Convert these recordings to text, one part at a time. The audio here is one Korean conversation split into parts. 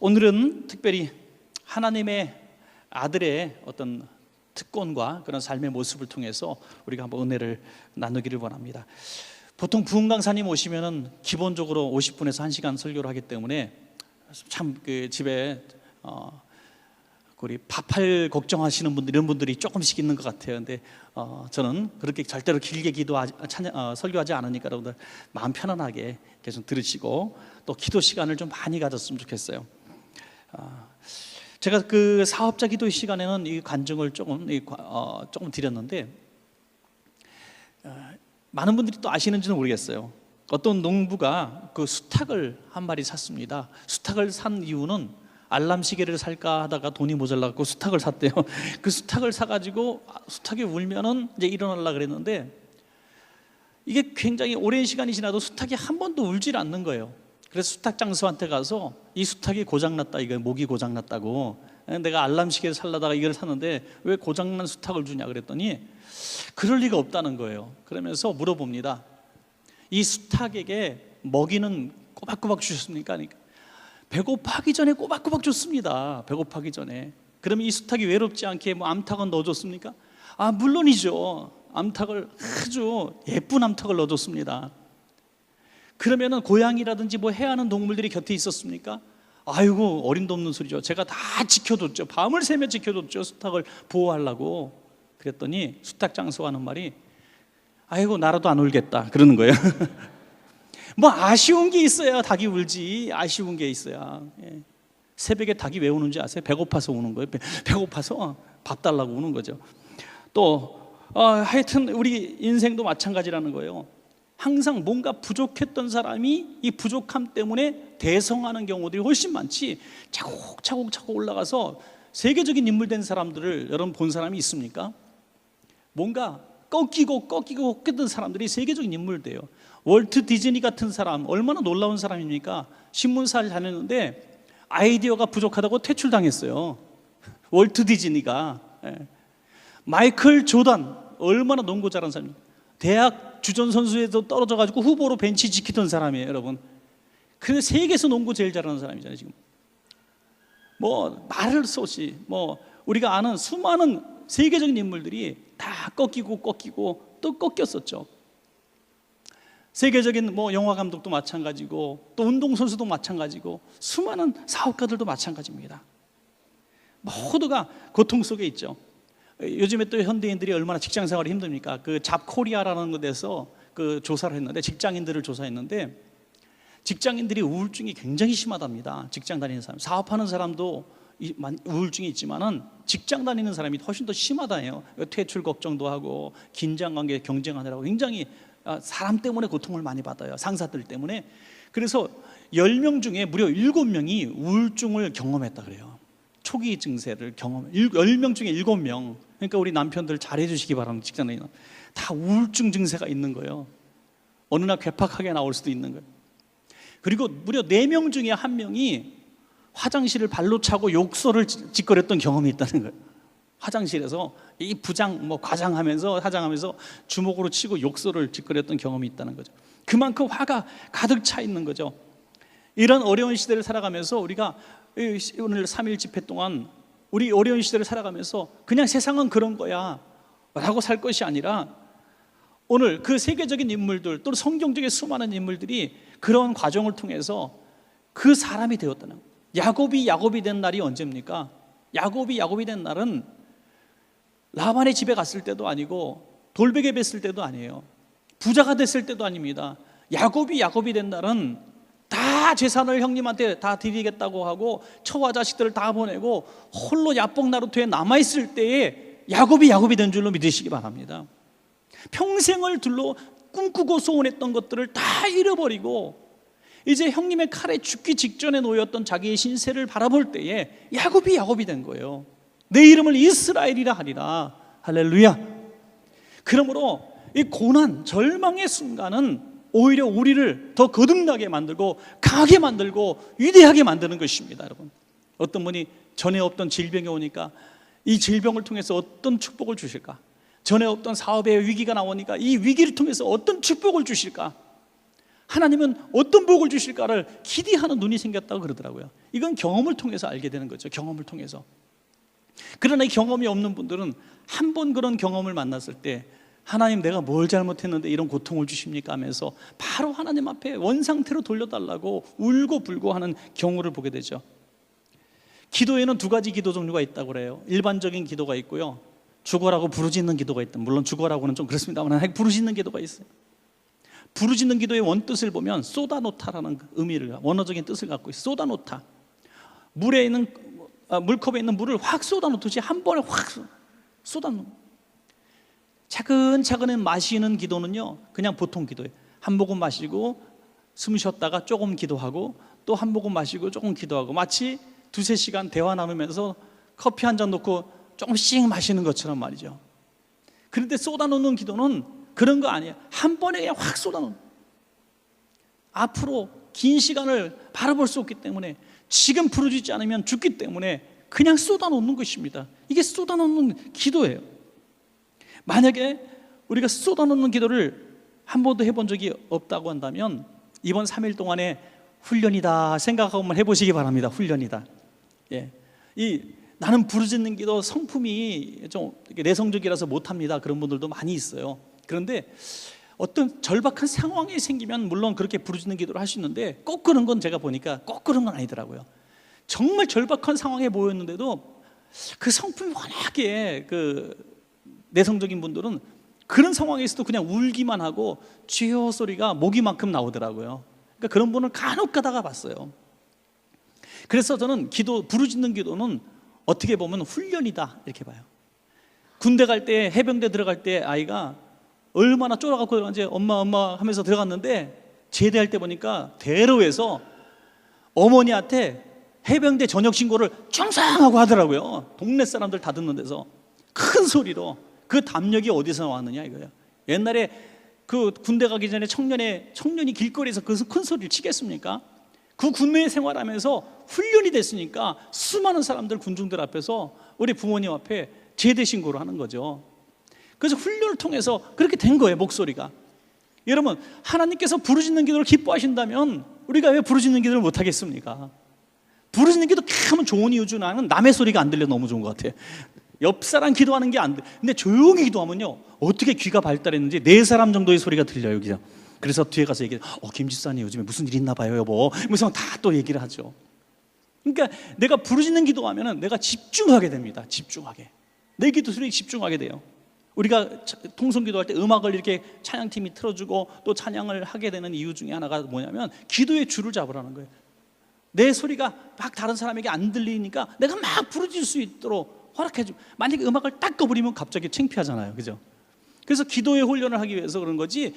오늘은 특별히 하나님의 아들의 어떤 특권과 그런 삶의 모습을 통해서 우리가 한번 은혜를 나누기를 원합니다. 보통 부흥 강사님 오시면은 기본적으로 50분에서 1시간 설교를 하기 때문에 참 그 집에 우리 밥할 걱정하시는 분들, 이런 분들이 조금씩 있는 것 같아요. 근데 저는 그렇게 절대로 길게 설교하지 않으니까 여러분들 마음 편안하게 계속 들으시고 또 기도 시간을 좀 많이 가졌으면 좋겠어요. 제가 그 사업자 기도 시간에는 이 간증을 조금 드렸는데 많은 분들이 또 아시는지는 모르겠어요. 어떤 농부가 그 수탉을 한 마리 샀습니다. 수탉을 산 이유는 알람 시계를 살까 하다가 돈이 모자라고 수탉을 샀대요. 그 수탉을 사가지고 수탉이 울면은 이제 일어나려고 그랬는데 이게 굉장히 오랜 시간이 지나도 수탉이 한 번도 울질 않는 거예요. 그래서 수탉 장수한테 가서 이 수탉이 고장났다, 이거 목이 고장났다고, 내가 알람 시계를 살려다가 이걸 샀는데 왜 고장난 수탉을 주냐 그랬더니 그럴 리가 없다는 거예요. 그러면서 물어봅니다. 이 수탉에게 먹이는 꼬박꼬박 주셨습니까? 배고파기 전에 꼬박꼬박 줬습니다. 배고파기 전에. 그러면 이 수탉이 외롭지 않게 뭐 암탉은 넣어줬습니까? 물론이죠. 암탉을, 아주 예쁜 암탉을 넣어줬습니다. 그러면은 고양이라든지 뭐 해하는 동물들이 곁에 있었습니까? 아이고, 어림도 없는 소리죠. 제가 다 지켜줬죠. 밤을 새며 지켜줬죠. 수탉을 보호하려고. 그랬더니 수탉 장수가 하는 말이 아이고, 나라도 안 울겠다 그러는 거예요. 뭐 아쉬운 게 있어야 닭이 울지. 아쉬운 게 있어야. 새벽에 닭이 왜 우는지 아세요? 배고파서 우는 거예요. 배고파서 밥 달라고 우는 거죠. 또 하여튼 우리 인생도 마찬가지라는 거예요. 항상 뭔가 부족했던 사람이 이 부족함 때문에 대성하는 경우들이 훨씬 많지, 차곡차곡 올라가서 세계적인 인물 된 사람들을 여러분 본 사람이 있습니까? 뭔가 꺾이고 꺾였던 사람들이 세계적인 인물 돼요. 월트 디즈니 같은 사람, 얼마나 놀라운 사람입니까? 신문사를 다녔는데 아이디어가 부족하다고 퇴출당했어요. 월트 디즈니가. 마이클 조던, 얼마나 농구 잘하는 사람입니까? 대학 주전선수에도 떨어져가지고 후보로 벤치 지키던 사람이에요, 여러분. 그래서 세계에서 농구 제일 잘하는 사람이잖아요, 지금. 뭐 말할 수 없이 뭐 우리가 아는 수많은 세계적인 인물들이 다 꺾이고 또 꺾였었죠. 세계적인 뭐 영화 감독도 마찬가지고 또 운동선수도 마찬가지고 수많은 사업가들도 마찬가지입니다. 모두가 고통 속에 있죠. 요즘에 또 현대인들이 얼마나 직장 생활이 힘듭니까? 그 잡코리아라는 곳에서 그 조사를 했는데, 직장인들을 조사했는데 직장인들이 우울증이 굉장히 심하답니다. 직장 다니는 사람, 사업하는 사람도 우울증이 있지만은 직장 다니는 사람이 훨씬 더 심하다해요. 퇴출 걱정도 하고 긴장관계 경쟁하느라고 굉장히 사람 때문에 고통을 많이 받아요. 상사들 때문에. 그래서 10명 중에 무려 7명이 우울증을 경험했다 그래요. 초기 증세를 10명 중에 7명. 그러니까 우리 남편들 잘해 주시기 바랍니다. 직장 다니는 다 우울증 증세가 있는 거예요. 어느 날 괴팍하게 나올 수도 있는 거예요. 그리고 무려 4명 중에 1명이 화장실을 발로 차고 욕설을 짓거렸던 경험이 있다는 거예요. 화장실에서 이 부장 과장하면서 하장하면서 주먹으로 치고 욕설을 짓거렸던 경험이 있다는 거죠. 그만큼 화가 가득 차 있는 거죠. 이런 어려운 시대를 살아가면서 우리가 오늘 3일 집회 동안 우리 어려운 시대를 살아가면서 그냥 세상은 그런 거야 라고 살 것이 아니라 오늘 그 세계적인 인물들 또 성경적인 수많은 인물들이 그런 과정을 통해서 그 사람이 되었다는 거예요. 야곱이 된 날이 언제입니까? 야곱이 된 날은 라반의 집에 갔을 때도 아니고 돌베개 뱄을 때도 아니에요. 부자가 됐을 때도 아닙니다. 야곱이 된 날은 다 재산을 형님한테 다 드리겠다고 하고 처와 자식들을 다 보내고 홀로 야복 나루터에 남아있을 때에 야곱이 된 줄로 믿으시기 바랍니다. 평생을 둘러 꿈꾸고 소원했던 것들을 다 잃어버리고 이제 형님의 칼에 죽기 직전에 놓였던 자기의 신세를 바라볼 때에 야곱이 된 거예요. 내 이름을 이스라엘이라 하리라. 할렐루야. 그러므로 이 고난, 절망의 순간은 오히려 우리를 더 거듭나게 만들고 강하게 만들고 위대하게 만드는 것입니다. 여러분, 어떤 분이 전에 없던 질병이 오니까 이 질병을 통해서 어떤 축복을 주실까? 전에 없던 사업의 위기가 나오니까 이 위기를 통해서 어떤 축복을 주실까? 하나님은 어떤 복을 주실까를 기대하는 눈이 생겼다고 그러더라고요. 이건 경험을 통해서 알게 되는 거죠. 경험을 통해서. 그러나 이 경험이 없는 분들은 한 번 그런 경험을 만났을 때 하나님 내가 뭘 잘못했는데 이런 고통을 주십니까 하면서 바로 하나님 앞에 원상태로 돌려달라고 울고 불고 하는 경우를 보게 되죠. 기도에는 두 가지 기도 종류가 있다고 그래요. 일반적인 기도가 있고요, 죽어라고 부르짖는 기도가 있다. 물론 죽어라고는 좀 그렇습니다만 부르짖는 기도가 있어요. 부르짖는 기도의 원뜻을 보면 쏟아놓다라는 의미를, 원어적인 뜻을 갖고 있어요. 쏟아놓다. 물에 있는 물컵에 있는 물을 확 쏟아놓듯이 한 번에 확 쏟아놓는, 차근차근 마시는 기도는요 그냥 보통 기도예요. 한 모금 마시고 숨 쉬었다가 조금 기도하고 또 한 모금 마시고 조금 기도하고, 마치 두세 시간 대화 나누면서 커피 한 잔 놓고 조금씩 마시는 것처럼 말이죠. 그런데 쏟아놓는 기도는 그런 거 아니에요. 한 번에 그냥 확 쏟아놓는, 앞으로 긴 시간을 바라볼 수 없기 때문에, 지금 부르짖지 않으면 죽기 때문에 그냥 쏟아놓는 것입니다. 이게 쏟아놓는 기도예요. 만약에 우리가 쏟아놓는 기도를 한 번도 해본 적이 없다고 한다면 이번 3일 동안에 훈련이다 생각하고 한번 해보시기 바랍니다. 훈련이다. 예. 나는 부르짖는 기도 성품이 좀 내성적이라서 못합니다, 그런 분들도 많이 있어요. 그런데 어떤 절박한 상황이 생기면 물론 그렇게 부르짖는 기도를 할 수 있는데 꼭 그런 건 제가 보니까 꼭 그런 건 아니더라고요. 정말 절박한 상황에 모였는데도 그 성품이 워낙에 내성적인 분들은 그런 상황에서도 그냥 울기만 하고 주여 소리가 모기만큼 나오더라고요. 그러니까 그런 분을 간혹 가다가 봤어요. 그래서 저는 부르짖는 기도는 어떻게 보면 훈련이다 이렇게 봐요. 군대 갈 때, 해병대 들어갈 때 아이가 얼마나 쫄아갖고 들어간지 엄마 하면서 들어갔는데, 제대할 때 보니까 대로에서 어머니한테 해병대 전역 신고를 충성하고 하더라고요. 동네 사람들 다 듣는 데서 큰 소리로. 그 담력이 어디서 나왔느냐 이거예요. 옛날에 그 군대 가기 전에 청년이 길거리에서 그 큰 소리를 치겠습니까? 그 군내 생활하면서 훈련이 됐으니까 수많은 사람들, 군중들 앞에서 우리 부모님 앞에 제대 신고를 하는 거죠. 그래서 훈련을 통해서 그렇게 된 거예요, 목소리가. 여러분, 하나님께서 부르짖는 기도를 기뻐하신다면 우리가 왜 부르짖는 기도를 못 하겠습니까? 부르짖는 기도 하면 좋은 이유 중 하나는 남의 소리가 안 들려 너무 좋은 것 같아요. 옆 사람 기도하는 게 안 돼. 근데 조용히 기도하면요 어떻게 귀가 발달했는지 네 사람 정도의 소리가 들려요, 그죠? 그래서 뒤에 가서 얘기해. 김 집사님 요즘에 무슨 일 있나 봐요, 여보. 무슨 다 또 얘기를 하죠. 그러니까 내가 부르짖는 기도하면은 내가 집중하게 됩니다. 집중하게. 내 기도 소리에 집중하게 돼요. 우리가 통성 기도할 때 음악을 이렇게 찬양팀이 틀어주고 또 찬양을 하게 되는 이유 중에 하나가 뭐냐면 기도의 줄을 잡으라는 거예요. 내 소리가 막 다른 사람에게 안 들리니까 내가 막 부르짖을 수 있도록 허락해주고, 만약에 음악을 딱 꺼버리면 갑자기 창피하잖아요, 그죠? 그래서 기도의 훈련을 하기 위해서 그런 거지,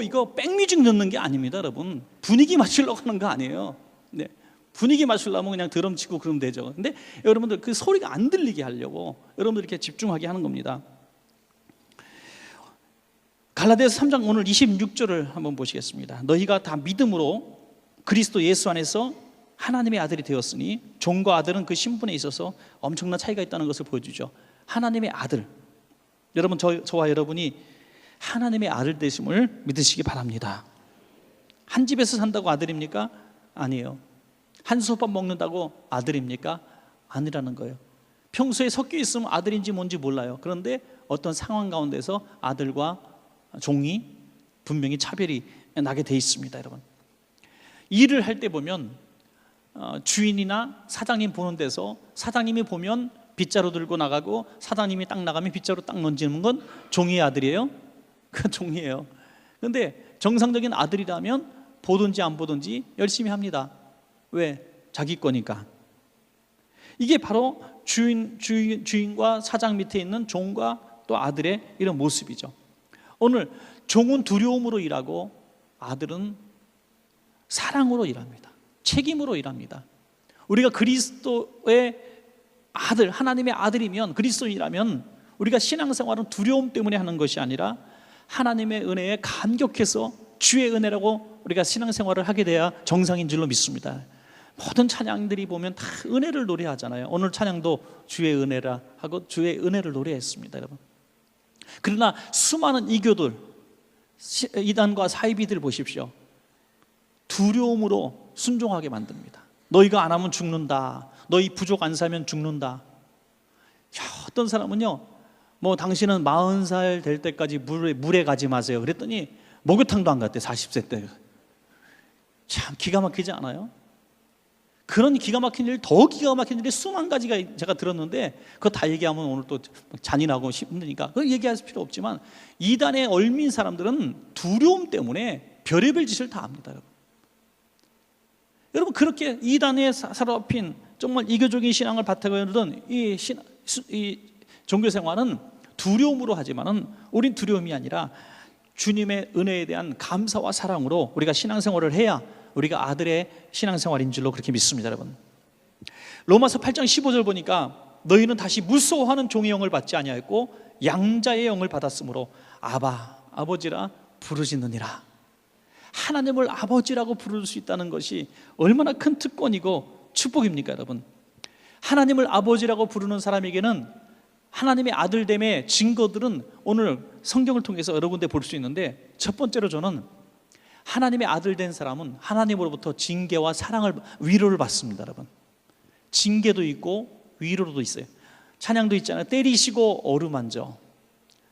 이거 백뮤직 넣는 게 아닙니다, 여러분. 분위기 맞추려고 하는 거 아니에요. 네. 분위기 맞추려면 그냥 드럼 치고 그러면 되죠. 근데 여러분들 그 소리가 안 들리게 하려고 여러분들 이렇게 집중하게 하는 겁니다. 갈라디아서 3장 오늘 26절을 한번 보시겠습니다. 너희가 다 믿음으로 그리스도 예수 안에서 하나님의 아들이 되었으니, 종과 아들은 그 신분에 있어서 엄청난 차이가 있다는 것을 보여주죠. 하나님의 아들, 여러분 저와 여러분이 하나님의 아들 되심을 믿으시기 바랍니다. 한 집에서 산다고 아들입니까? 아니에요. 한 솥밥 먹는다고 아들입니까? 아니라는 거예요. 평소에 섞여 있으면 아들인지 뭔지 몰라요. 그런데 어떤 상황 가운데서 아들과 종이 분명히 차별이 나게 돼 있습니다, 여러분. 일을 할 때 보면 주인이나 사장님 보는 데서 사장님이 보면 빗자루 들고 나가고 사장님이 딱 나가면 빗자루 딱 던지는 건 종이의 아들이에요? 그건 종이에요. 그런데 정상적인 아들이라면 보든지 안 보든지 열심히 합니다. 왜? 자기 거니까. 이게 바로 주인과 사장 밑에 있는 종과 또 아들의 이런 모습이죠. 오늘 종은 두려움으로 일하고 아들은 사랑으로 일합니다. 책임으로 일합니다. 우리가 그리스도의 아들, 하나님의 아들이면, 그리스도인이라면 우리가 신앙생활은 두려움 때문에 하는 것이 아니라 하나님의 은혜에 감격해서 주의 은혜라고 우리가 신앙생활을 하게 돼야 정상인 줄로 믿습니다. 모든 찬양들이 보면 다 은혜를 노래하잖아요. 오늘 찬양도 주의 은혜라 하고 주의 은혜를 노래했습니다, 여러분. 그러나 수많은 이교들, 이단과 사이비들 보십시오. 두려움으로 순종하게 만듭니다. 너희가 안 하면 죽는다. 너희 부족 안 사면 죽는다. 어떤 사람은요, 뭐 당신은 40살 될 때까지 물에 가지 마세요. 그랬더니 목욕탕도 안 갔대. 40세 때. 참 기가 막히지 않아요? 그런 기가 막힌 일, 더 기가 막힌 일이 수만 가지가 제가 들었는데 그거 다 얘기하면 오늘 또 잔인하고 힘드니까 그거 얘기할 필요 없지만, 이단에 얽민 사람들은 두려움 때문에 별의별 짓을 다 합니다. 여러분 그렇게 이단에 사로잡힌 정말 이교적인 신앙을 바탕으로 하던 이 종교생활은 두려움으로 하지만은 우린 두려움이 아니라 주님의 은혜에 대한 감사와 사랑으로 우리가 신앙생활을 해야 우리가 아들의 신앙생활인 줄로 그렇게 믿습니다. 여러분, 로마서 8장 15절 보니까 너희는 다시 무서워하는 종의 영을 받지 아니하였고 양자의 영을 받았으므로 아바, 아버지라 부르짖느니라. 하나님을 아버지라고 부를 수 있다는 것이 얼마나 큰 특권이고 축복입니까? 여러분, 하나님을 아버지라고 부르는 사람에게는 하나님의 아들됨의 증거들은 오늘 성경을 통해서 여러 군데 볼 수 있는데, 첫 번째로 저는 하나님의 아들 된 사람은 하나님으로부터 징계와 사랑을, 위로를 받습니다. 여러분, 징계도 있고 위로도 있어요. 찬양도 있잖아요. 때리시고 어루만져.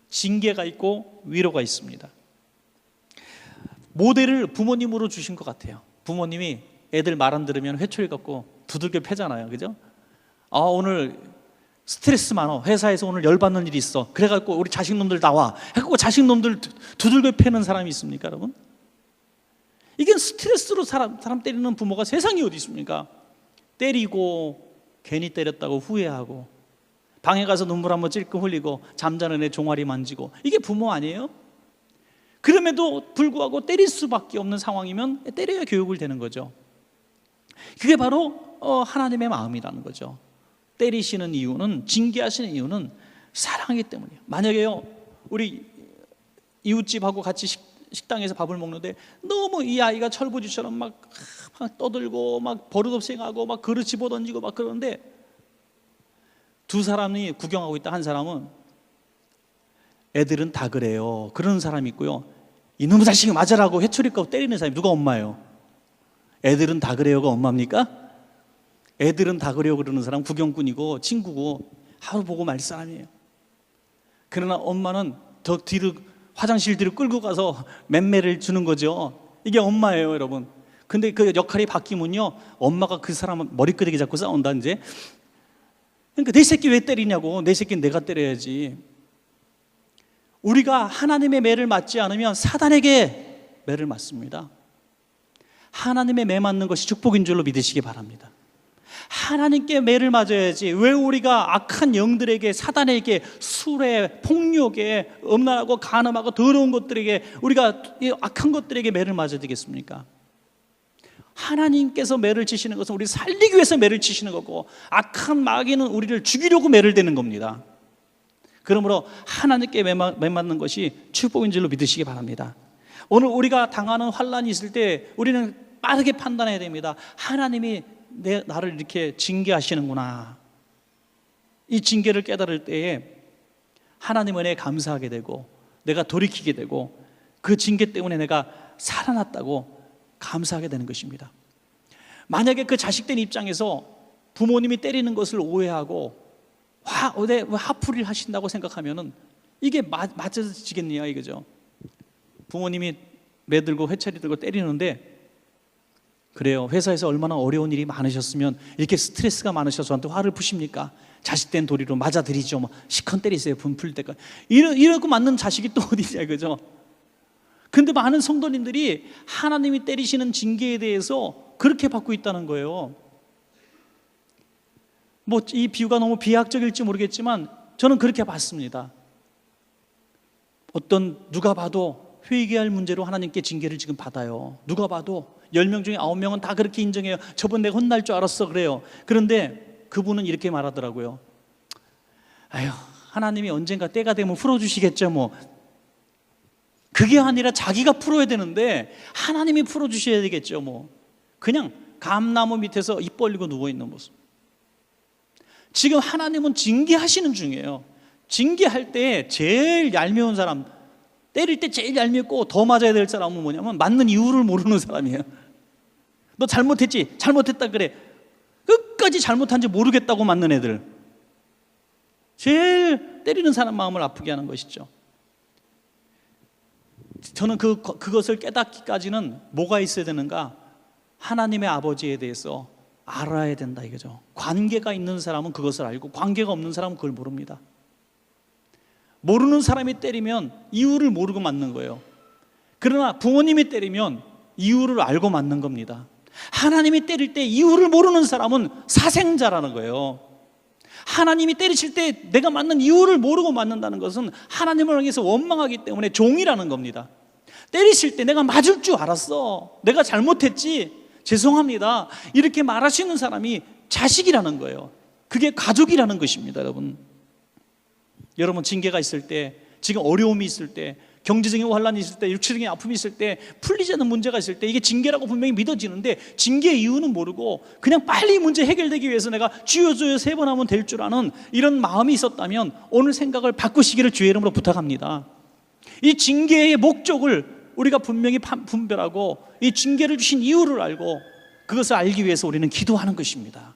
징계가 있고 위로가 있습니다. 모델을 부모님으로 주신 것 같아요. 부모님이 애들 말 안 들으면 회초리 갖고 두들겨 패잖아요. 그죠? 아, 오늘 스트레스 많아. 회사에서 오늘 열받는 일이 있어. 그래갖고 우리 자식놈들 나와. 해갖고 자식놈들 두들겨 패는 사람이 있습니까, 여러분? 이게 스트레스로 사람 때리는 부모가 세상에 어디 있습니까? 때리고 괜히 때렸다고 후회하고, 방에 가서 눈물 한번 찔끔 흘리고 잠자는 애 종아리 만지고, 이게 부모 아니에요? 그럼에도 불구하고 때릴 수밖에 없는 상황이면 때려야 교육을 되는 거죠. 그게 바로 하나님의 마음이라는 거죠. 때리시는 이유는, 징계하시는 이유는 사랑이기 때문이에요. 만약에요, 우리 이웃집하고 같이 식당에서 밥을 먹는데 너무 이 아이가 철부지처럼 막 떠들고 막 버릇없이 행하고 막 그릇 집어던지고 막 그러는데, 두 사람이 구경하고 있다. 한 사람은 애들은 다 그래요, 그러는 사람이 있고요, 이놈의 자식이 맞으라고 회초리 깎고 때리는 사람이 누가 엄마예요? 애들은 다 그래요가 엄마입니까? 애들은 다 그래요 그러는 사람 구경꾼이고 친구고 하루 보고 말 사람이에요. 그러나 엄마는 더 뒤로, 화장실 뒤로 끌고 가서 맴매를 주는 거죠. 이게 엄마예요, 여러분. 근데 그 역할이 바뀌면요, 엄마가 그 사람 머리끄댕이 잡고 싸운다. 이제 그러니까 내 새끼 왜 때리냐고. 내 새끼는 내가 때려야지. 우리가 하나님의 매를 맞지 않으면 사단에게 매를 맞습니다. 하나님의 매 맞는 것이 축복인 줄로 믿으시기 바랍니다. 하나님께 매를 맞아야지. 왜 우리가 악한 영들에게, 사단에게, 술에, 폭력에, 음란하고 간음하고 더러운 것들에게, 우리가 이 악한 것들에게 매를 맞아야 되겠습니까? 하나님께서 매를 치시는 것은 우리를 살리기 위해서 매를 치시는 거고, 악한 마귀는 우리를 죽이려고 매를 대는 겁니다. 그러므로 하나님께 매 맞는 것이 축복인 줄로 믿으시기 바랍니다. 오늘 우리가 당하는 환난이 있을 때 우리는 빠르게 판단해야 됩니다. 하나님이 나를 이렇게 징계하시는구나. 이 징계를 깨달을 때에 하나님 은혜에 감사하게 되고, 내가 돌이키게 되고, 그 징계 때문에 내가 살아났다고 감사하게 되는 것입니다. 만약에 그 자식된 입장에서 부모님이 때리는 것을 오해하고 화풀이를 하신다고 생각하면은 이게 맞아지겠냐 이거죠. 부모님이 매들고 회차리 들고 때리는데, 그래요, 회사에서 얼마나 어려운 일이 많으셨으면 이렇게 스트레스가 많으셔서 저한테 화를 푸십니까? 자식된 도리로 맞아드리죠. 뭐 시컨 때리세요, 분풀 때까지. 이러고 맞는 자식이 또 어디냐 이거죠. 근데 많은 성도님들이 하나님이 때리시는 징계에 대해서 그렇게 받고 있다는 거예요. 뭐 이 비유가 너무 비약적일지 모르겠지만 저는 그렇게 봤습니다. 누가 봐도 회개할 문제로 하나님께 징계를 지금 받아요. 누가 봐도 10명 중에 9명은 다 그렇게 인정해요. 저번 내가 혼날 줄 알았어 그래요. 그런데 그분은 이렇게 말하더라고요. 아유, 하나님이 언젠가 때가 되면 풀어주시겠죠 뭐. 그게 아니라 자기가 풀어야 되는데 하나님이 풀어주셔야 되겠죠 뭐. 그냥 감나무 밑에서 입 벌리고 누워있는 모습. 지금 하나님은 징계하시는 중이에요. 징계할 때 제일 얄미운 사람, 때릴 때 제일 얄밉고 더 맞아야 될 사람은 뭐냐면 맞는 이유를 모르는 사람이에요. 너 잘못했지? 잘못했다 그래. 끝까지 잘못한지 모르겠다고 맞는 애들, 제일 때리는 사람 마음을 아프게 하는 것이죠. 저는 그것을 깨닫기까지는 뭐가 있어야 되는가? 하나님의 아버지에 대해서 알아야 된다 이거죠. 관계가 있는 사람은 그것을 알고, 관계가 없는 사람은 그걸 모릅니다. 모르는 사람이 때리면 이유를 모르고 맞는 거예요. 그러나 부모님이 때리면 이유를 알고 맞는 겁니다. 하나님이 때릴 때 이유를 모르는 사람은 사생자라는 거예요. 하나님이 때리실 때 내가 맞는 이유를 모르고 맞는다는 것은 하나님을 향해서 원망하기 때문에 종이라는 겁니다. 때리실 때 내가 맞을 줄 알았어, 내가 잘못했지, 죄송합니다, 이렇게 말할 수 있는 사람이 자식이라는 거예요. 그게 가족이라는 것입니다. 여러분 징계가 있을 때, 지금 어려움이 있을 때, 경제적인 환란이 있을 때, 육체적인 아픔이 있을 때, 풀리지 않는 문제가 있을 때, 이게 징계라고 분명히 믿어지는데 징계의 이유는 모르고 그냥 빨리 문제 해결되기 위해서 내가 주여 주여 3번 하면 될 줄 아는 이런 마음이 있었다면 오늘 생각을 바꾸시기를 주의 이름으로 부탁합니다. 이 징계의 목적을 우리가 분명히 분별하고 이 징계를 주신 이유를 알고 그것을 알기 위해서 우리는 기도하는 것입니다.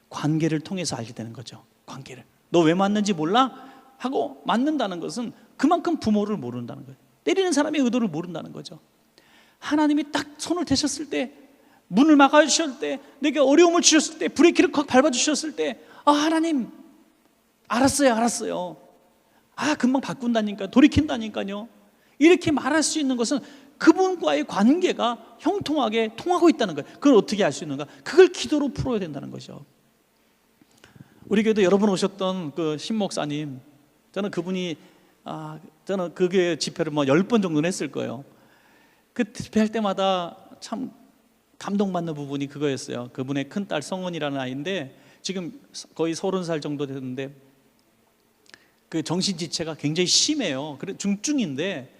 관계를 통해서 알게 되는 거죠. 관계를. 너 왜 맞는지 몰라? 하고 맞는다는 것은 그만큼 부모를 모른다는 거예요. 때리는 사람의 의도를 모른다는 거죠. 하나님이 딱 손을 대셨을 때, 문을 막아주셨을 때, 내게 어려움을 주셨을 때, 브레이크를 콱 밟아주셨을 때, 하나님 알았어요. 금방 바꾼다니까요, 돌이킨다니까요, 이렇게 말할 수 있는 것은 그분과의 관계가 형통하게 통하고 있다는 거예요. 그걸 어떻게 알 수 있는가? 그걸 기도로 풀어야 된다는 거죠. 우리 교회도 여러 번 오셨던 그 신목사님, 저는 그분이 저는 그 교회 집회를 10번 정도는 했을 거예요. 그 집회할 때마다 참 감동받는 부분이 그거였어요. 그분의 큰딸 성은이라는 아이인데 지금 거의 30살 정도 됐는데 그 정신지체가 굉장히 심해요. 그래 중증인데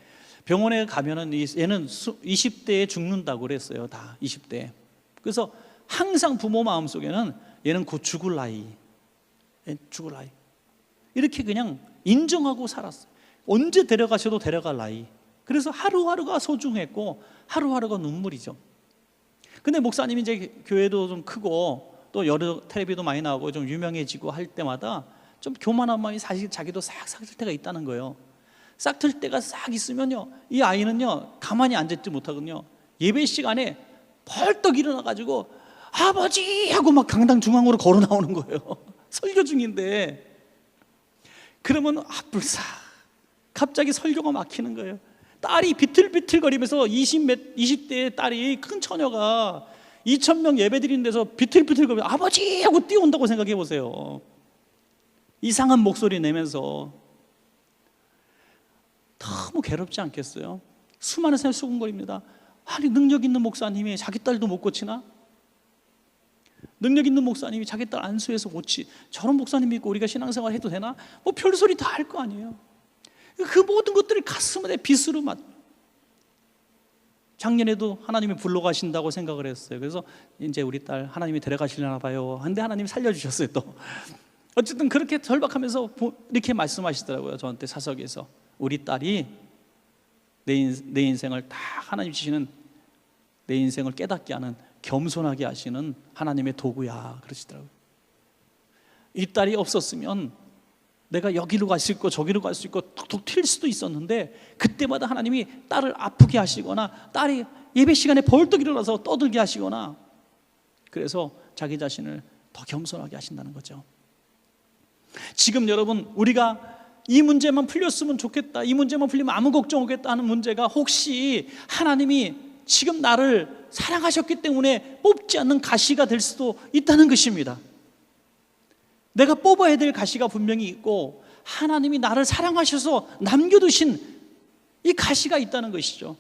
병원에 가면은 얘는 20대에 죽는다고 그랬어요. 다 20대. 그래서 항상 부모 마음속에는 얘는 곧 죽을 나이, 이렇게 그냥 인정하고 살았어요. 언제 데려가셔도 데려갈 나이. 그래서 하루하루가 소중했고 하루하루가 눈물이죠. 근데 목사님이 이제 교회도 좀 크고 또 여러 텔레비도 많이 나오고 좀 유명해지고 할 때마다 좀 교만한 마음이 사실 자기도 싹 들 때가 있다는 거예요. 싹 들 때가 싹 있으면요, 이 아이는요 가만히 앉아있지 못하거든요. 예배 시간에 벌떡 일어나가지고 아버지 하고 막 강당 중앙으로 걸어 나오는 거예요. 설교 중인데. 그러면 불사 갑자기 설교가 막히는 거예요. 딸이 비틀비틀거리면서 20대의 딸이, 큰 처녀가 2,000명 예배 드리는 데서 비틀비틀거리면서 아버지 하고 뛰어온다고 생각해 보세요. 이상한 목소리 내면서. 너무 괴롭지 않겠어요? 수많은 사람이 수군거립니다. 아니, 능력 있는 목사님이 자기 딸도 못 고치나? 능력 있는 목사님이 자기 딸 안수해서 고치, 저런 목사님 믿고 우리가 신앙생활 해도 되나? 별소리 다 할 거 아니에요. 그 모든 것들을 가슴에 빗으로 작년에도 하나님이 불러가신다고 생각을 했어요. 그래서 이제 우리 딸 하나님이 데려가시려나 봐요. 근데 하나님이 살려주셨어요. 또 어쨌든 그렇게 절박하면서 이렇게 말씀하시더라고요. 저한테 사석에서 우리 딸이 내 인생을 다 하나님 주시는, 내 인생을 깨닫게 하는, 겸손하게 하시는 하나님의 도구야, 그러시더라고요. 이 딸이 없었으면 내가 여기로 갈 수 있고 저기로 갈 수 있고 툭툭 튈 수도 있었는데, 그때마다 하나님이 딸을 아프게 하시거나 딸이 예배 시간에 벌떡 일어나서 떠들게 하시거나, 그래서 자기 자신을 더 겸손하게 하신다는 거죠. 지금 여러분, 우리가 이 문제만 풀렸으면 좋겠다, 이 문제만 풀리면 아무 걱정 없겠다 하는 문제가, 혹시 하나님이 지금 나를 사랑하셨기 때문에 뽑지 않는 가시가 될 수도 있다는 것입니다. 내가 뽑아야 될 가시가 분명히 있고 하나님이 나를 사랑하셔서 남겨두신 이 가시가 있다는 것이죠.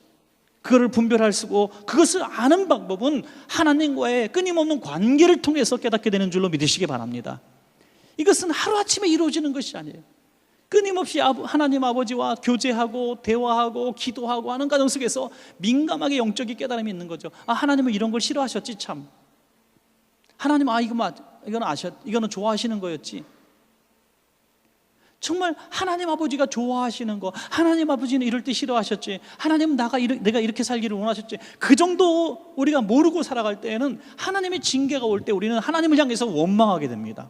그거를 분별할 수고, 그것을 아는 방법은 하나님과의 끊임없는 관계를 통해서 깨닫게 되는 줄로 믿으시기 바랍니다. 이것은 하루아침에 이루어지는 것이 아니에요. 끊임없이 하나님 아버지와 교제하고 대화하고 기도하고 하는 과정 속에서 민감하게 영적인 깨달음이 있는 거죠. 하나님은 이런 걸 싫어하셨지 참. 하나님 이거는 좋아하시는 거였지. 정말 하나님 아버지가 좋아하시는 거, 하나님 아버지는 이럴 때 싫어하셨지, 하나님은 내가 이렇게 살기를 원하셨지, 그 정도 우리가 모르고 살아갈 때에는 하나님의 징계가 올 때 우리는 하나님을 향해서 원망하게 됩니다.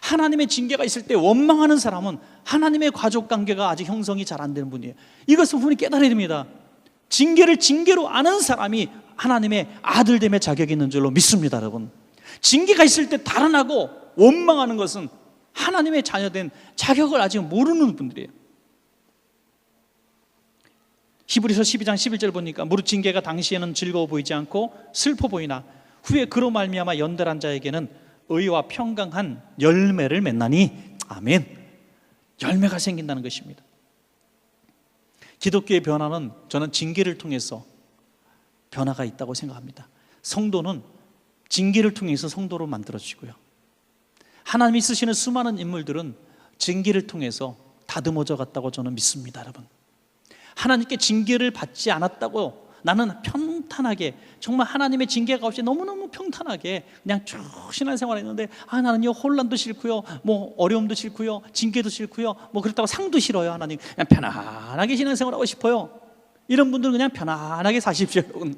하나님의 징계가 있을 때 원망하는 사람은 하나님의 가족관계가 아직 형성이 잘 안 되는 분이에요. 이것을 분이 깨달아야 됩니다. 징계를 징계로 아는 사람이 하나님의 아들됨의 자격이 있는 줄로 믿습니다. 여러분, 징계가 있을 때 달아나고 원망하는 것은 하나님의 자녀된 자격을 아직 모르는 분들이에요. 히브리서 12장 11절 보니까 무릇 징계가 당시에는 즐거워 보이지 않고 슬퍼 보이나 후에 그로 말미암아 연달한 자에게는 의와 평강한 열매를 맺나니. 아멘. 열매가 생긴다는 것입니다. 기독교의 변화는 저는 징계를 통해서 변화가 있다고 생각합니다. 성도는 징계를 통해서 성도로 만들어지고요, 하나님이 쓰시는 수많은 인물들은 징계를 통해서 다듬어져 갔다고 저는 믿습니다. 여러분, 하나님께 징계를 받지 않았다고 나는 평탄하게, 정말 하나님의 징계가 없이 너무너무 평탄하게 그냥 쭉 신앙생활 했는데, 나는요 혼란도 싫고요, 뭐 어려움도 싫고요, 징계도 싫고요, 뭐 그렇다고 상도 싫어요. 하나님 그냥 편안하게 신앙생활하고 싶어요. 이런 분들은 그냥 편안하게 사십시오, 여러분.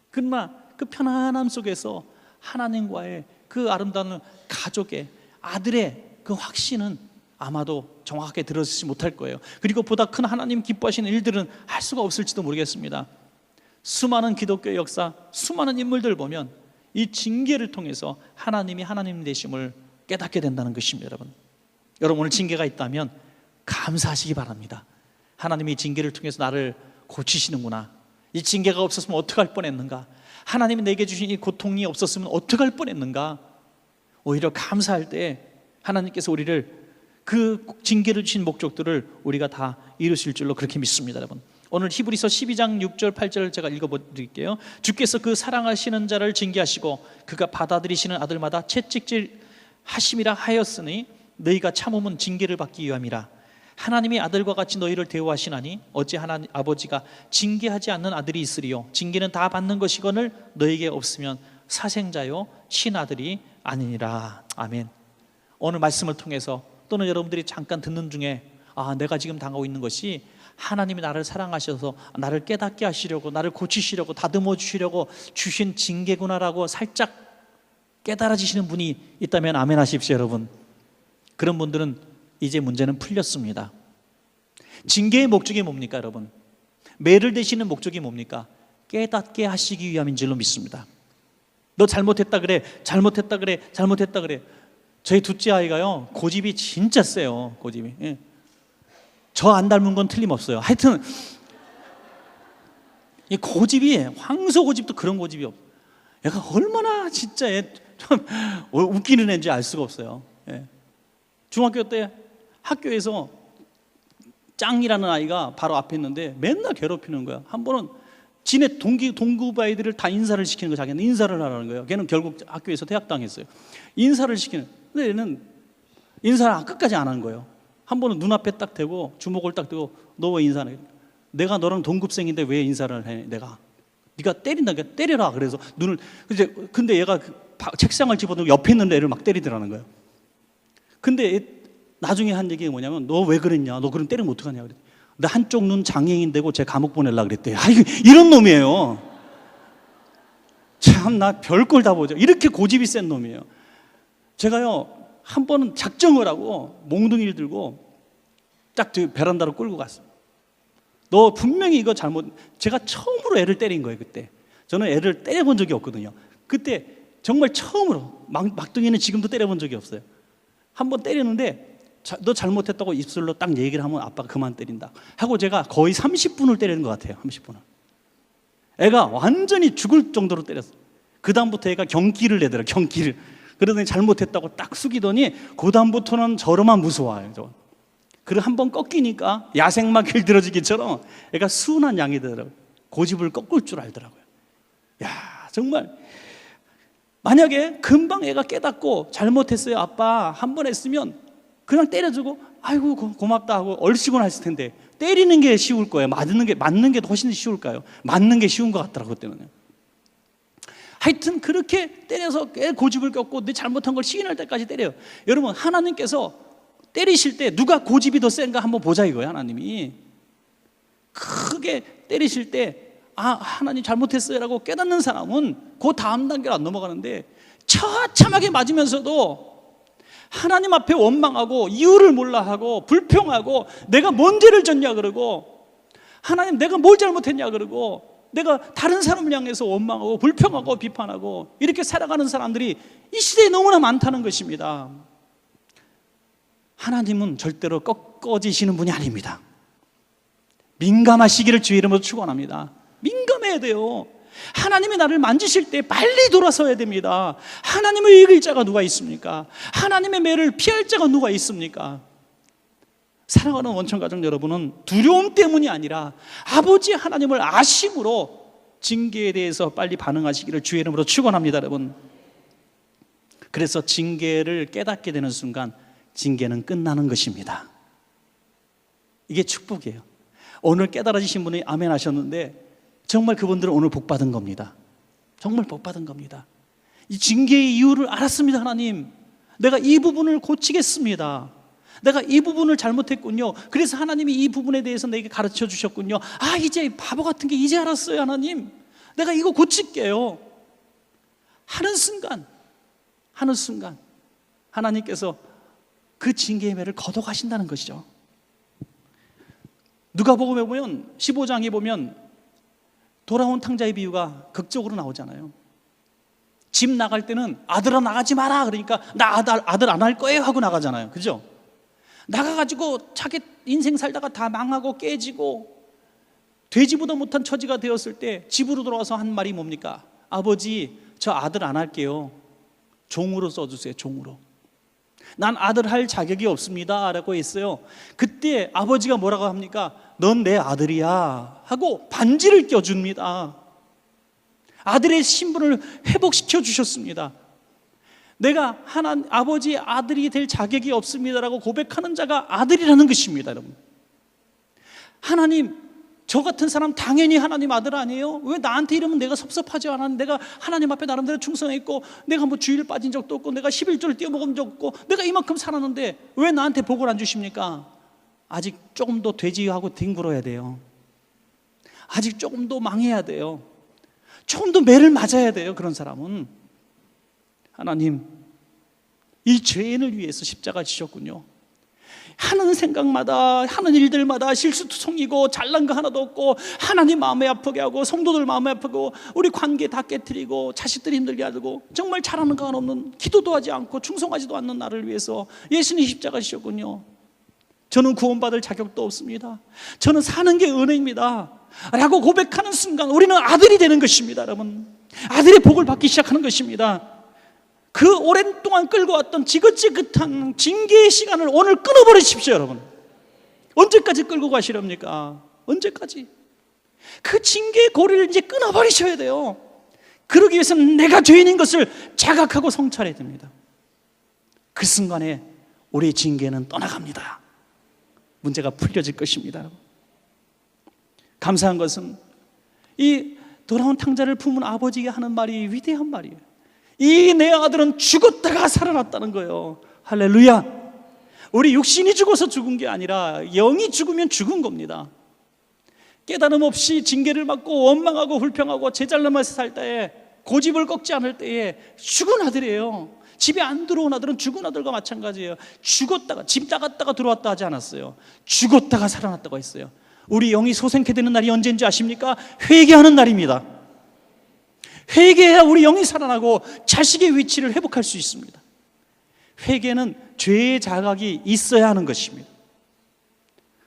그러나 그 편안함 속에서 하나님과의 그 아름다운 가족의 아들의 그 확신은 아마도 정확하게 들어지지 못할 거예요. 그리고 보다 큰 하나님 기뻐하시는 일들은 할 수가 없을지도 모르겠습니다. 수많은 기독교의 역사, 수많은 인물들 보면 이 징계를 통해서 하나님이 하나님 되심을 깨닫게 된다는 것입니다. 여러분 오늘 징계가 있다면 감사하시기 바랍니다. 하나님이 징계를 통해서 나를 고치시는구나, 이 징계가 없었으면 어떡할 뻔했는가, 하나님이 내게 주신 이 고통이 없었으면 어떡할 뻔했는가, 오히려 감사할 때 하나님께서 우리를 그 징계를 주신 목적들을 우리가 다 이루실 줄로 그렇게 믿습니다. 여러분, 오늘 히브리서 12장 6절 8절을 제가 읽어드릴게요. 주께서 그 사랑하시는 자를 징계하시고 그가 받아들이시는 아들마다 채찍질 하심이라 하였으니 너희가 참음은 징계를 받기 위함이라. 하나님이 아들과 같이 너희를 대우하시나니 어찌 하나님 아버지가 징계하지 않는 아들이 있으리요. 징계는 다 받는 것이거늘 너희에게 없으면 사생자요 친아들이 아니니라. 아멘. 오늘 말씀을 통해서 또는 여러분들이 잠깐 듣는 중에 내가 지금 당하고 있는 것이 하나님이 나를 사랑하셔서 나를 깨닫게 하시려고, 나를 고치시려고, 다듬어 주시려고 주신 징계구나라고 살짝 깨달아지시는 분이 있다면 아멘 하십시오. 여러분, 그런 분들은 이제 문제는 풀렸습니다. 징계의 목적이 뭡니까? 여러분, 매를 대시는 목적이 뭡니까? 깨닫게 하시기 위함인 줄로 믿습니다. 너 잘못했다 그래, 잘못했다 그래, 잘못했다 그래. 저희 둘째 아이가요 고집이 진짜 세요. 고집이, 예. 저 안 닮은 건 틀림없어요. 하여튼 이 고집이, 황소 고집도 그런 고집이 없어요. 얘가 얼마나 진짜 좀 웃기는 애인지 알 수가 없어요. 예. 중학교 때 학교에서 짱이라는 아이가 바로 앞에 있는데 맨날 괴롭히는 거야. 한 번은 지네 동급 아이들을 다 인사를 시키는 거야. 자기는 인사를 하라는 거예요. 걔는 결국 학교에서 퇴학당했어요. 인사를 시키는, 근데 얘는 인사를 끝까지 안 하는 거예요. 한 번은 눈앞에 딱 대고 주먹을 딱 대고 너 왜 인사를 해? 내가 너랑 동급생인데 왜 인사를 해? 네가 때린다니까 때려라. 그래서 눈을, 근데 얘가 책상을 집어들고 옆에 있는 애를 막 때리더라는 거예요. 근데 나중에 한 얘기가 뭐냐면 너 왜 그랬냐? 너 그럼 때리면 어떡하냐? 그랬더니 나 한쪽 눈 장애인 되고 쟤 감옥 보내려고 그랬대. 이런 놈이에요. 참, 나 별걸 다 보죠. 이렇게 고집이 센 놈이에요. 제가요 한 번은 작정을 하고 몽둥이를 들고 딱 베란다로 끌고 갔어요. 너 분명히 이거 잘못. 제가 처음으로 애를 때린 거예요. 그때 저는 애를 때려본 적이 없거든요. 그때 정말 처음으로, 막둥이는 지금도 때려본 적이 없어요. 한 번 때리는데 너 잘못했다고 입술로 딱 얘기를 하면 아빠가 그만 때린다 하고 제가 거의 30분을 때리는 것 같아요. 30분을. 애가 완전히 죽을 정도로 때렸어요. 그 다음부터 애가 경기를 내더라. 경기를. 그러더니 잘못했다고 딱 숙이더니 그 다음부터는 저로만 무서워요. 그리고 한 번 꺾이니까 야생마 길들어지기처럼 애가 순한 양이 되더라고요. 고집을 꺾을 줄 알더라고요. 야, 정말 만약에 금방 애가 깨닫고 잘못했어요 아빠 한 번 했으면 그냥 때려주고 아이고 고맙다 하고 얼씨구나 했을 텐데, 때리는 게 쉬울 거예요? 맞는 게 훨씬 쉬울까요? 맞는 게 쉬운 것 같더라고요. 그때는요. 하여튼 그렇게 때려서 애 고집을 꺾고 내 잘못한 걸 시인할 때까지 때려요. 여러분, 하나님께서 때리실 때 누가 고집이 더 센가 한번 보자 이거야. 하나님이 크게 때리실 때 하나님 잘못했어요 라고 깨닫는 사람은 그 다음 단계로 안 넘어가는데, 처참하게 맞으면서도 하나님 앞에 원망하고 이유를 몰라 하고 불평하고 내가 뭔 죄를 졌냐 그러고, 하나님 내가 뭘 잘못했냐 그러고, 내가 다른 사람을 향해서 원망하고 불평하고 비판하고 이렇게 살아가는 사람들이 이 시대에 너무나 많다는 것입니다. 하나님은 절대로 꺾어지시는 분이 아닙니다. 민감하시기를 주의 이름으로 축원합니다. 민감해야 돼요. 하나님이 나를 만지실 때 빨리 돌아서야 됩니다. 하나님을 이길 자가 누가 있습니까? 하나님의 매를 피할 자가 누가 있습니까? 사랑하는 원천가족 여러분은 두려움 때문이 아니라 아버지 하나님을 아심으로 징계에 대해서 빨리 반응하시기를 주의 이름으로 축원합니다. 여러분, 그래서 징계를 깨닫게 되는 순간 징계는 끝나는 것입니다. 이게 축복이에요. 오늘 깨달아지신 분이 아멘 하셨는데 정말 그분들은 오늘 복 받은 겁니다. 정말 복 받은 겁니다. 이 징계의 이유를 알았습니다. 하나님, 내가 이 부분을 고치겠습니다. 내가 이 부분을 잘못했군요. 그래서 하나님이 이 부분에 대해서 내게 가르쳐 주셨군요. 이제 바보 같은 게 이제 알았어요. 하나님, 내가 이거 고칠게요 하는 순간 하나님께서 그 징계의 매를 걷어가신다는 것이죠. 누가복음에 보면 15장에 보면 돌아온 탕자의 비유가 극적으로 나오잖아요. 집 나갈 때는 아들아 나가지 마라 그러니까 나 아들 안 할 거예요 하고 나가잖아요. 그죠? 나가가지고 자기 인생 살다가 다 망하고 깨지고 돼지보다 못한 처지가 되었을 때 집으로 돌아와서 한 말이 뭡니까? 아버지, 저 아들 안 할게요. 종으로 써주세요. 종으로. 난 아들 할 자격이 없습니다 라고 했어요. 그때 아버지가 뭐라고 합니까? 넌 내 아들이야 하고 반지를 껴줍니다. 아들의 신분을 회복시켜 주셨습니다. 내가 아버지의 아들이 될 자격이 없습니다라고 고백하는 자가 아들이라는 것입니다. 여러분, 하나님, 저 같은 사람 당연히 하나님 아들 아니에요? 왜 나한테 이러면 내가 섭섭하지 않아? 내가 하나님 앞에 나름대로 충성했고, 내가 뭐 주일 빠진 적도 없고, 내가 11조를 떼어먹은 적 없고, 내가 이만큼 살았는데 왜 나한테 복을 안 주십니까? 아직 조금 더 돼지하고 뒹굴어야 돼요. 아직 조금 더 망해야 돼요. 조금 더 매를 맞아야 돼요. 그런 사람은. 하나님, 이 죄인을 위해서 십자가 지셨군요. 하는 생각마다, 하는 일들마다 실수투성이고 잘난 거 하나도 없고, 하나님 마음에 아프게 하고, 성도들 마음에 아프고, 우리 관계 다 깨트리고, 자식들 힘들게 하고, 정말 잘하는 거 하나 없는, 기도도 하지 않고 충성하지도 않는 나를 위해서 예수님 십자가 지셨군요. 저는 구원받을 자격도 없습니다. 저는 사는 게 은혜입니다 라고 고백하는 순간 우리는 아들이 되는 것입니다. 여러분, 아들의 복을 받기 시작하는 것입니다. 그 오랜 동안 끌고 왔던 지긋지긋한 징계의 시간을 오늘 끊어버리십시오. 여러분, 언제까지 끌고 가시렵니까? 언제까지? 그 징계의 고리를 이제 끊어버리셔야 돼요. 그러기 위해서는 내가 죄인인 것을 자각하고 성찰해야 됩니다. 그 순간에 우리의 징계는 떠나갑니다. 문제가 풀려질 것입니다. 여러분, 감사한 것은 이 돌아온 탕자를 품은 아버지가 하는 말이 위대한 말이에요. 이 내 아들은 죽었다가 살아났다는 거예요. 할렐루야. 우리 육신이 죽어서 죽은 게 아니라 영이 죽으면 죽은 겁니다. 깨달음 없이 징계를 받고 원망하고 불평하고 제잘나면서 살 때에, 고집을 꺾지 않을 때에 죽은 아들이에요. 집에 안 들어온 아들은 죽은 아들과 마찬가지예요. 죽었다가, 집 나갔다가 들어왔다 하지 않았어요. 죽었다가 살아났다고 했어요. 우리 영이 소생케 되는 날이 언제인지 아십니까? 회개하는 날입니다. 회개해야 우리 영이 살아나고 자식의 위치를 회복할 수 있습니다. 회개는 죄의 자각이 있어야 하는 것입니다.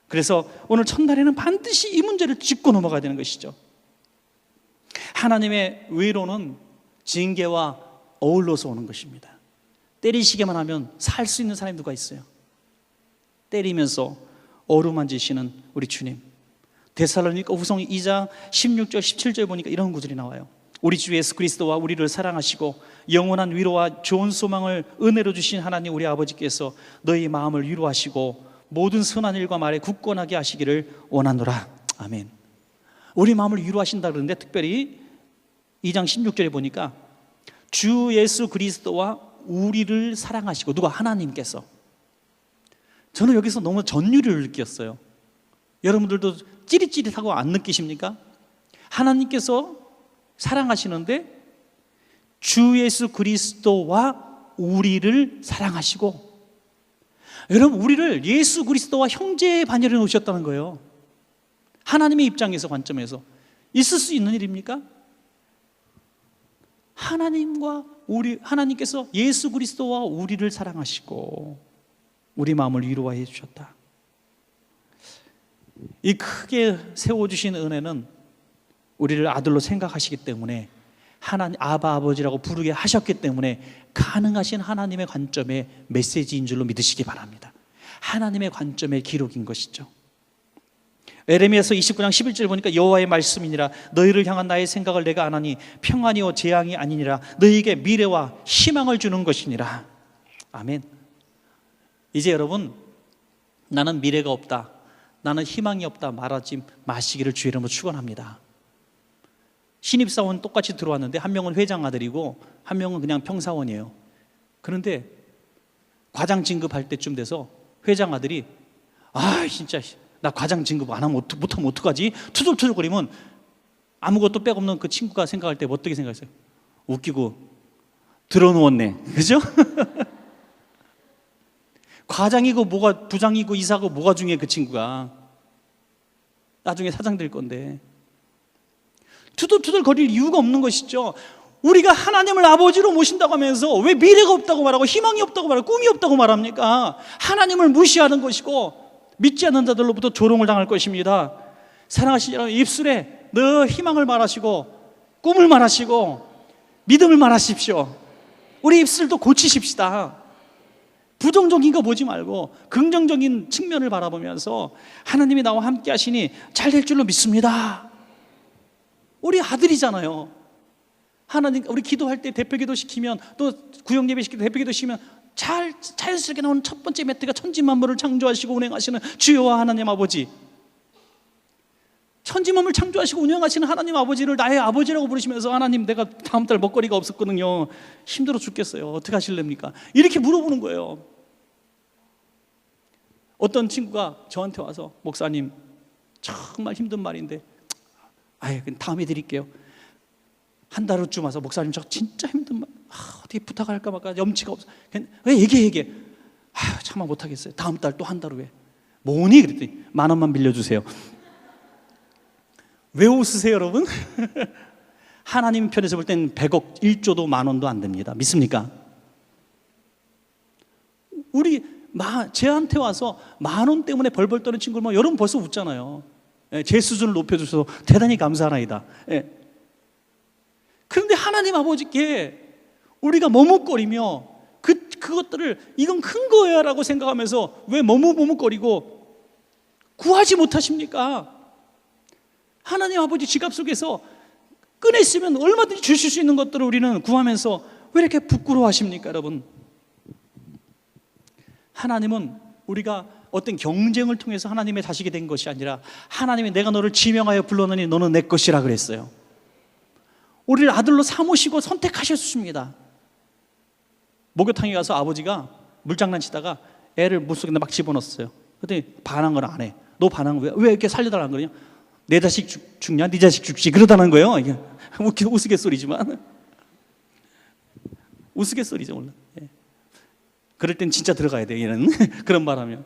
그래서 오늘 첫날에는 반드시 이 문제를 짚고 넘어가야 되는 것이죠. 하나님의 의로는 징계와 어울러서 오는 것입니다. 때리시기만 하면 살 수 있는 사람이 누가 있어요? 때리면서 어루만지시는 우리 주님. 데살로니가 후서 2장 16절 17절 보니까 이런 구절이 나와요. 우리 주 예수 그리스도와 우리를 사랑하시고 영원한 위로와 좋은 소망을 은혜로 주신 하나님 우리 아버지께서 너희 마음을 위로하시고 모든 선한 일과 말에 굳건하게 하시기를 원하노라. 아멘. 우리 마음을 위로하신다 그러는데, 특별히 2장 16절에 보니까 주 예수 그리스도와 우리를 사랑하시고, 누가? 하나님께서. 저는 여기서 너무 전율을 느꼈어요. 여러분들도 찌릿찌릿하고 안 느끼십니까? 하나님께서 사랑하시는데 주 예수 그리스도와 우리를 사랑하시고, 여러분 우리를 예수 그리스도와 형제의 반열에 놓으셨다는 거예요. 하나님의 입장에서, 관점에서 있을 수 있는 일입니까? 하나님께서 예수 그리스도와 우리를 사랑하시고 우리 마음을 위로해 주셨다. 이 크게 세워주신 은혜는 우리를 아들로 생각하시기 때문에, 하나님 아바 아버지라고 부르게 하셨기 때문에 가능하신 하나님의 관점의 메시지인 줄로 믿으시기 바랍니다. 하나님의 관점의 기록인 것이죠. 에레미야서 29장 11절 보니까 여호와의 말씀이니라 너희를 향한 나의 생각을 내가 아나니 평안이요 재앙이 아니니라 너희에게 미래와 희망을 주는 것이니라. 아멘. 이제 여러분, 나는 미래가 없다, 나는 희망이 없다 말하지 마시기를 주의 이름으로 축원합니다. 신입사원 똑같이 들어왔는데 한 명은 회장 아들이고 한 명은 그냥 평사원이에요. 그런데 과장 진급할 때쯤 돼서 회장 아들이 진짜 나 과장 진급 안 하면 못하면 어떡하지? 투덜투덜거리면 아무것도 빽 없는 그 친구가 생각할 때 어떻게 생각했어요? 웃기고 들어누웠네, 그죠? 과장이고 뭐가 부장이고 이사고 뭐가 중요해. 그 친구가 나중에 사장 될 건데 투덜투덜 거릴 이유가 없는 것이죠. 우리가 하나님을 아버지로 모신다고 하면서 왜 미래가 없다고 말하고 희망이 없다고 말하고 꿈이 없다고 말합니까? 하나님을 무시하는 것이고 믿지 않는 자들로부터 조롱을 당할 것입니다. 사랑하시는 여러분, 입술에 늘 희망을 말하시고 꿈을 말하시고 믿음을 말하십시오. 우리 입술도 고치십시다. 부정적인 거 보지 말고 긍정적인 측면을 바라보면서 하나님이 나와 함께 하시니 잘 될 줄로 믿습니다. 우리 아들이잖아요. 하나님, 우리 기도할 때 대표기도 시키면, 또 구역예배 시킬 때 대표기도 시키면 자연스럽게 나오는 첫 번째 멘트가 천지만물을 창조하시고 운행하시는 주여와 하나님 아버지, 천지만물 창조하시고 운영하시는 하나님 아버지를 나의 아버지라고 부르시면서 하나님, 내가 다음 달 먹거리가 없었거든요. 힘들어 죽겠어요. 어떻게 하실랍니까? 이렇게 물어보는 거예요. 어떤 친구가 저한테 와서 목사님 정말 힘든 말인데 다음에 드릴게요. 한 달 후쯤 와서 목사님 저 진짜 힘든 말 어떻게 부탁할까 말까 염치가 없어. 왜 얘기해. 참아 못하겠어요. 다음 달 또 한 달 후에. 뭐니? 그랬더니 10,000원만 빌려주세요. 왜 웃으세요 여러분? 하나님 편에서 볼 땐 100억 1조도 10,000원도 안 됩니다. 믿습니까? 제한테 와서 10,000원 때문에 벌벌 떠는 친구를 여러분 벌써 웃잖아요. 제 수준을 높여주셔서 대단히 감사하나이다. 그런데 하나님 아버지께 우리가 머뭇거리며 그것들을 이건 큰 거야 라고 생각하면서 왜 머뭇거리고 구하지 못하십니까? 하나님 아버지 지갑 속에서 꺼냈으면 얼마든지 주실 수 있는 것들을 우리는 구하면서 왜 이렇게 부끄러워하십니까 여러분? 하나님은 우리가 어떤 경쟁을 통해서 하나님의 자식이 된 것이 아니라 하나님이 내가 너를 지명하여 불렀느니 너는 내 것이라 그랬어요. 우리를 아들로 삼으시고 선택하셨습니다. 목욕탕에 가서 아버지가 물장난치다가 애를 물속에 막 집어넣었어요. 그랬더니 반한 건 안 해. 너 반한 거 왜 이렇게 살려달라는 거냐? 내 자식 죽냐? 네 자식 죽지. 그러다는 거예요. 이게 우스갯소리지만 우스갯소리죠 물론. 그럴 땐 진짜 들어가야 돼 얘는. 그런 말하면.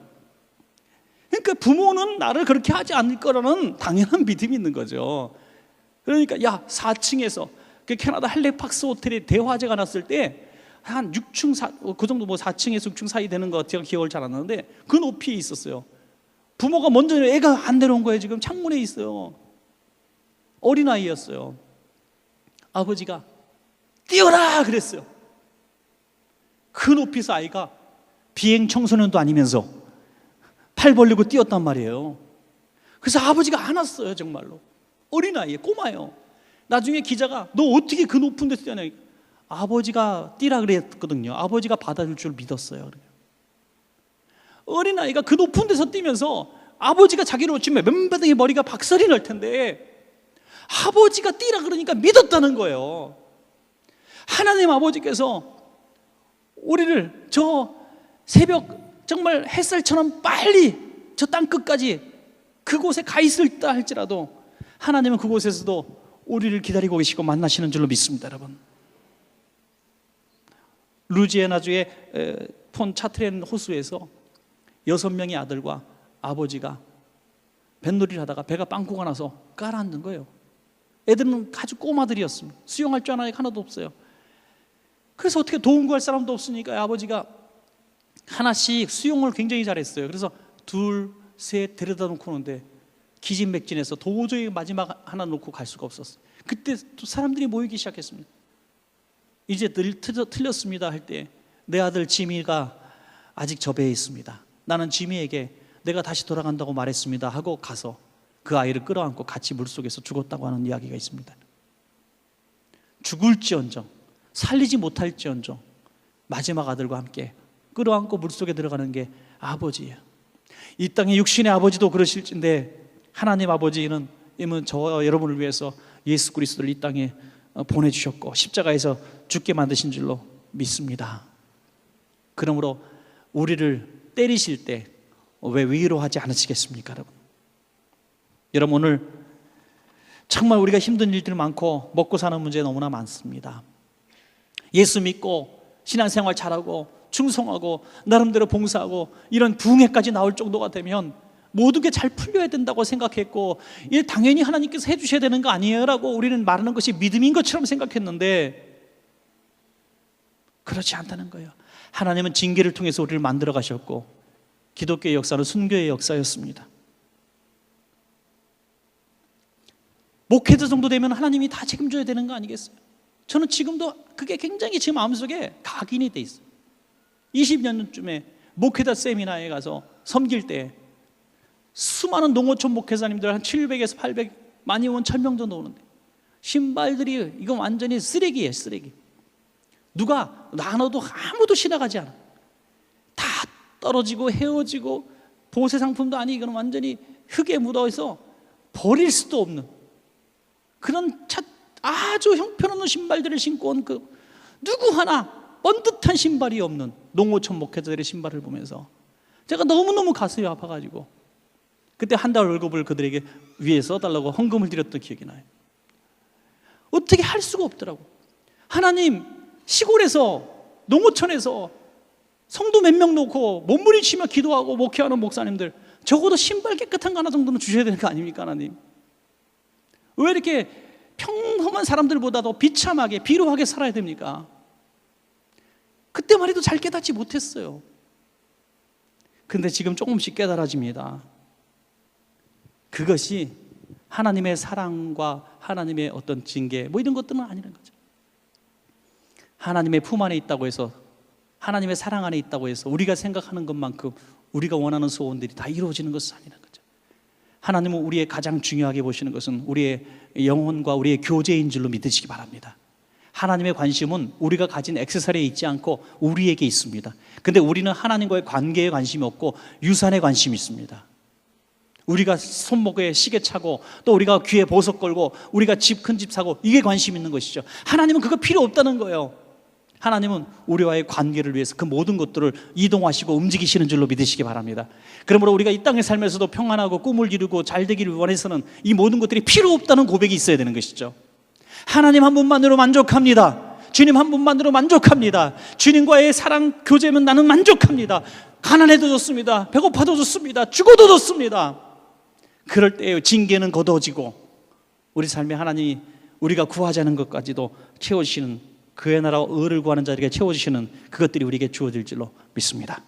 그러니까 부모는 나를 그렇게 하지 않을 거라는 당연한 믿음이 있는 거죠. 그러니까 4층에서 그 캐나다 할리팍스 호텔에 대화재가 났을 때 한 6층 그 정도 4층에서 6층 사이 되는 거 제가 기억을 잘 안 나는데 그 높이에 있었어요. 부모가 먼저 애가 안 내려온 거예요. 지금 창문에 있어요. 어린아이였어요. 아버지가 뛰어라 그랬어요. 그 높이에서 아이가 비행 청소년도 아니면서 팔 벌리고 뛰었단 말이에요. 그래서 아버지가 안았어요. 정말로 어린아이에 꼬마요. 나중에 기자가 너 어떻게 그 높은 데서 뛰냐, 아버지가 뛰라 그랬거든요. 아버지가 받아줄 줄 믿었어요. 어린아이가 그 높은 데서 뛰면서 아버지가 자기를 놓치면 맨바닥에 머리가 박살이 날 텐데 아버지가 뛰라 그러니까 믿었다는 거예요. 하나님 아버지께서 우리를 저 새벽 정말 햇살처럼 빨리 저 땅 끝까지 그곳에 가 있을다 할지라도 하나님은 그곳에서도 우리를 기다리고 계시고 만나시는 줄로 믿습니다. 여러분, 루지애나주의 폰 차트렌 호수에서 6명의 아들과 아버지가 뱃놀이를 하다가 배가 빵꾸가 나서 가라앉는 거예요. 애들은 아주 꼬마들이었습니다. 수영할 줄 아는 애가 하나도 없어요. 그래서 어떻게 도움 구할 사람도 없으니까 아버지가 하나씩 수영을 굉장히 잘했어요. 그래서 둘, 셋 데려다 놓고 오는데 기진맥진해서 도저히 마지막 하나 놓고 갈 수가 없었어요. 그때 또 사람들이 모이기 시작했습니다. 이제 틀렸습니다 할 때 내 아들 지미가 아직 저 배에 있습니다. 나는 지미에게 내가 다시 돌아간다고 말했습니다 하고 가서 그 아이를 끌어안고 같이 물속에서 죽었다고 하는 이야기가 있습니다. 죽을지언정 살리지 못할지언정 마지막 아들과 함께 끌어안고 물속에 들어가는 게 아버지예요. 이 땅의 육신의 아버지도 그러실진데 하나님 아버지는 저와 여러분을 위해서 예수 그리스도를 이 땅에 보내주셨고 십자가에서 죽게 만드신 줄로 믿습니다. 그러므로 우리를 때리실 때 왜 위로하지 않으시겠습니까? 여러분 오늘 정말 우리가 힘든 일들이 많고 먹고 사는 문제 너무나 많습니다. 예수 믿고 신앙생활 잘하고 충성하고 나름대로 봉사하고 이런 부흥회까지 나올 정도가 되면 모든 게 잘 풀려야 된다고 생각했고 이 당연히 하나님께서 해주셔야 되는 거 아니에요? 라고 우리는 말하는 것이 믿음인 것처럼 생각했는데 그렇지 않다는 거예요. 하나님은 징계를 통해서 우리를 만들어 가셨고 기독교의 역사는 순교의 역사였습니다. 목회자 정도 되면 하나님이 다 책임져야 되는 거 아니겠어요? 저는 지금도 그게 굉장히 제 마음속에 각인이 돼 있어요. 20년 전쯤에 목회자 세미나에 가서 섬길 때 수많은 농어촌 목회자님들 한 700에서 800 많이 오면 1000명 정도 오는데 신발들이 이건 완전히 쓰레기예요. 쓰레기. 누가 나눠도 아무도 지나가지 않아. 다 떨어지고 헤어지고 보세 상품도 아니 이건 완전히 흙에 묻어서 버릴 수도 없는 그런 아주 형편없는 신발들을 신고 온 그 누구 하나 번듯한 신발이 없는 농어촌 목회자들의 신발을 보면서 제가 너무너무 가슴이 아파가지고 그때 한 달 월급을 그들에게 위에 써달라고 헌금을 드렸던 기억이 나요. 어떻게 할 수가 없더라고. 하나님 시골에서 농어촌에서 성도 몇 명 놓고 몸부림치며 기도하고 목회하는 목사님들 적어도 신발 깨끗한 거 하나 정도는 주셔야 되는 거 아닙니까? 하나님 왜 이렇게 평범한 사람들보다도 비참하게 비루하게 살아야 됩니까? 그때만 해도 잘 깨닫지 못했어요. 근데 지금 조금씩 깨달아집니다. 그것이 하나님의 사랑과 하나님의 어떤 징계 뭐 이런 것들은 아니라는 거죠. 하나님의 품 안에 있다고 해서 하나님의 사랑 안에 있다고 해서 우리가 생각하는 것만큼 우리가 원하는 소원들이 다 이루어지는 것은 아니라는 거죠. 하나님은 우리의 가장 중요하게 보시는 것은 우리의 영혼과 우리의 교제인 줄로 믿으시기 바랍니다. 하나님의 관심은 우리가 가진 액세서리에 있지 않고 우리에게 있습니다. 근데 우리는 하나님과의 관계에 관심이 없고 유산에 관심이 있습니다. 우리가 손목에 시계 차고 또 우리가 귀에 보석 걸고 우리가 큰 집 사고 이게 관심 있는 것이죠. 하나님은 그거 필요 없다는 거예요. 하나님은 우리와의 관계를 위해서 그 모든 것들을 이동하시고 움직이시는 줄로 믿으시기 바랍니다. 그러므로 우리가 이 땅에 살면서도 평안하고 꿈을 이루고 잘 되기를 원해서는 이 모든 것들이 필요 없다는 고백이 있어야 되는 것이죠. 하나님 한 분만으로 만족합니다. 주님 한 분만으로 만족합니다. 주님과의 사랑 교제면 나는 만족합니다. 가난해도 좋습니다. 배고파도 좋습니다. 죽어도 좋습니다. 그럴 때에 징계는 거두어지고 우리 삶에 하나님이 우리가 구하자는 것까지도 채워주시는 그의 나라와 의를 구하는 자들에게 채워주시는 그것들이 우리에게 주어질 줄로 믿습니다.